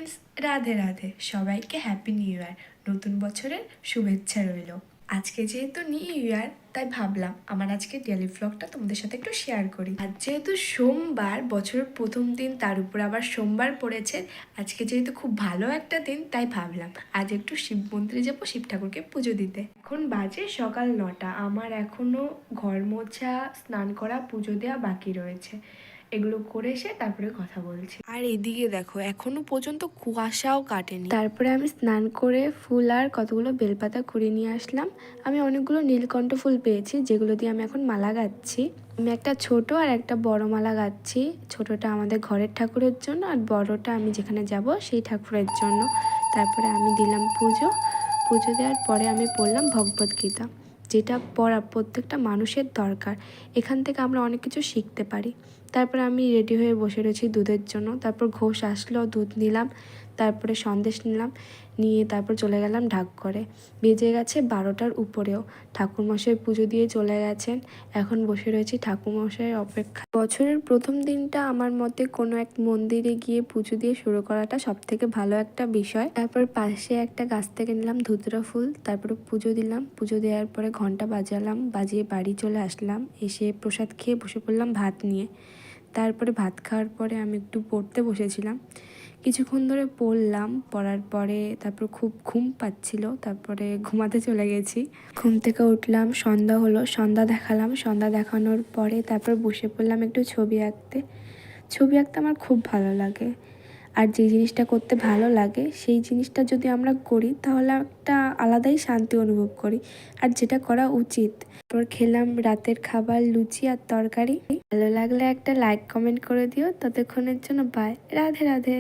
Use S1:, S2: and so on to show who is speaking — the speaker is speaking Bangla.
S1: ফ্রেন্ডস, রাধে রাধে। সবাইকে হ্যাপি নিউ ইয়ার, নতুন বছরের শুভেচ্ছা রইল। আজকে যেহেতু নিউ ইয়ার, তাই ভাবলাম আমার আজকে ডেলি ভ্লগটা তোমাদের সাথে একটু শেয়ার করি। আজ যেহেতু সোমবার, বছরের প্রথম দিন, তার উপর আবার সোমবার পড়েছে। আজকে যেহেতু খুব ভালো একটা দিন, তাই ভাবলাম আজ একটু শিব মন্দিরে যাবো, শিব ঠাকুরকে পুজো দিতে। এখন বাজে সকাল 9টা। আমার এখনো ঘর মোছা, স্নান করা, পুজো দেওয়া বাকি রয়েছে। এগুলো করে এসে তারপরে কথা বলছি। আর এদিকে দেখো, এখনো পর্যন্ত কুয়াশাও কাটেনি। তারপরে আমি স্নান করে ফুল আর কতগুলো বেলপাতা কুড়িয়ে নিয়ে আসলাম। আমি অনেকগুলো নীলকণ্ঠ ফুল পেয়েছি, যেগুলো দিয়ে আমি এখন মালা গাচ্ছি। আমি একটা ছোট আর একটা বড় মালা গাচ্ছি। ছোটটা আমাদের ঘরের ঠাকুরের জন্য, আর বড়টা আমি যেখানে যাব সেই ঠাকুরের জন্য। তারপরে আমি দিলাম পুজো দেওয়ার পরে আমি পড়লাম ভগবদ গীতা, যেটা পড়া প্রত্যেকটা মানুষের দরকার। এখান থেকে আমরা অনেক কিছু শিখতে পারি। তারপরে আমি রেডি হয়ে বসে রয়েছি দুধের জন্য। তারপর ঘোষ আসলো, দুধ নিলাম, তারপরে সন্দেশ নিলাম, নিয়ে তারপর চলে গেলাম ঢাক করে। বেজে গেছে 12টার উপরেও। ঠাকুরমশাই পুজো দিয়ে চলে গেছেন। এখন বসে রয়েছি ঠাকুরমশাইয়ের অপেক্ষা। বছরের প্রথম দিনটা আমার মতে কোনো এক মন্দিরে গিয়ে পুজো দিয়ে শুরু করাটা সবথেকে ভালো একটা বিষয়। তারপর পাশে একটা গাছ থেকে নিলাম ধুতরা ফুল, তারপরে পুজো দিলাম। পুজো দেওয়ার পরে ঘন্টা বাজালাম, বাজিয়ে বাড়ি চলে আসলাম। এসে প্রসাদ খেয়ে বসে পড়লাম ভাত নিয়ে। তারপরে ভাত খাওয়ার পরে আমি একটু পড়তে বসেছিলাম। কিছুক্ষণ ধরে পড়লাম, পড়ার পরে তারপর খুব ঘুম পাচ্ছিল, তারপরে ঘুমাতে চলে গেছি। ঘুম থেকে উঠলাম, সন্ধ্যা হলো, সন্ধ্যা দেখালাম। সন্ধ্যা দেখানোর পরে তারপর বসে পড়লাম একটু ছবি আঁকতে। ছবি আঁকতে আমার খুব ভালো লাগে। আর যে জিনিসটা করতে ভালো লাগে সেই জিনিসটা যদি আমরা করি, তাহলে একটা আলাদাই শান্তি অনুভব করি, আর যেটা করা উচিত। তারপর খেলাম রাতের খাবার, লুচি আর তরকারি। ভালো লাগলে একটা লাইক কমেন্ট করে দিও। ততক্ষণের জন্য বাই, রাধে রাধে।